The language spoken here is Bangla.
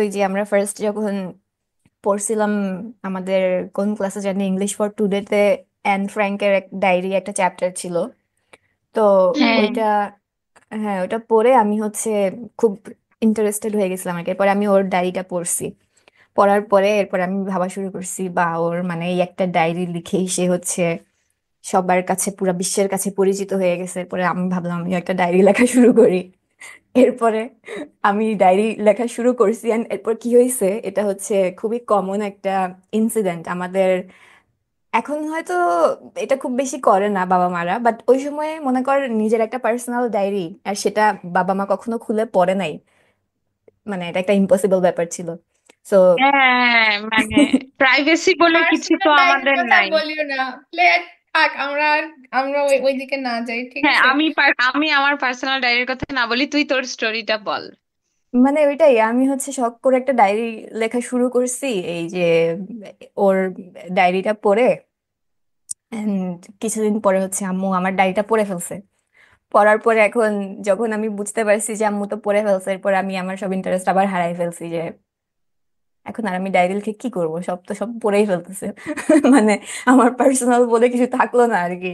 ওই যে আমরা ফার্স্ট যখন পড়ছিলাম, আমাদের কোন ক্লাসে জানি, ইংলিশ ফর টুডেতে অ্যান ফ্র্যাঙ্কের এক ডায়েরি একটা চ্যাপ্টার ছিল। তো হ্যাঁ। ওইটা, হ্যাঁ ওইটা পড়ে আমি হচ্ছে খুব ইন্টারেস্টেড হয়ে গেছিলাম আর কি। এরপরে আমি ওর ডায়েরিটা পড়ছি। পড়ার পরে এরপর আমি ভাবা শুরু করছি, বা ওর মানে এই একটা ডায়েরি লিখেই সে হচ্ছে সবার কাছে, পুরা বিশ্বের কাছে পরিচিত হয়ে গেছে। এরপরে আমি ভাবলাম আমি একটা ডায়েরি লেখা শুরু করি। এরপরে আমি ডায়েরি লেখা শুরু করছি, and এরপর কি হয়েছে, এটা হচ্ছে খুবই কমন একটা ইনসিডেন্ট আমাদের। এখন হয়তো এটা খুব বেশি করে না বাবা মারা, বাট ওই সময় মনে কর নিজের একটা পার্সোনাল ডায়েরি, আর সেটা বাবা মা কখনো খুলে পড়ে নাই। মানে এটা একটা ইম্পসিবল ব্যাপার ছিল। সো হ্যাঁ, মানে প্রাইভেসি বলে কিছু তো পার্সোনাল ডায়েরির আমাদের কথা আর নাই। বলিও না। প্লেয়ার থাক, আমরা ওই দিকে না যাই, ঠিক হ্যাঁ, আছে? আমি আমার পার্সোনাল ডায়েরির কথা না বলি, তুই তোর স্টোরিটা বল। মানে ওইটাই, আমি হচ্ছে শখ করে একটা ডায়েরি লেখা শুরু করছি। এই যে ওর ডায়েরিটা পড়ে, and কিছুদিন পরে হচ্ছে আম্মু আমার ডায়েরিটা পড়ে ফেলছে। পড়ার পরে এখন যখন আমি বুঝতে পারছি যে আম্মু তো পড়ে ফেলছে, এরপর আমি আমার সব ইন্টারেস্ট আবার হারাই ফেলছি, যে এখন আর আমি ডায়েরি লিখে কি করব, সব তো সব পড়েই ফেলতেছে। মানে আমার পার্সোনাল বলে কিছু থাকলো না আর কি।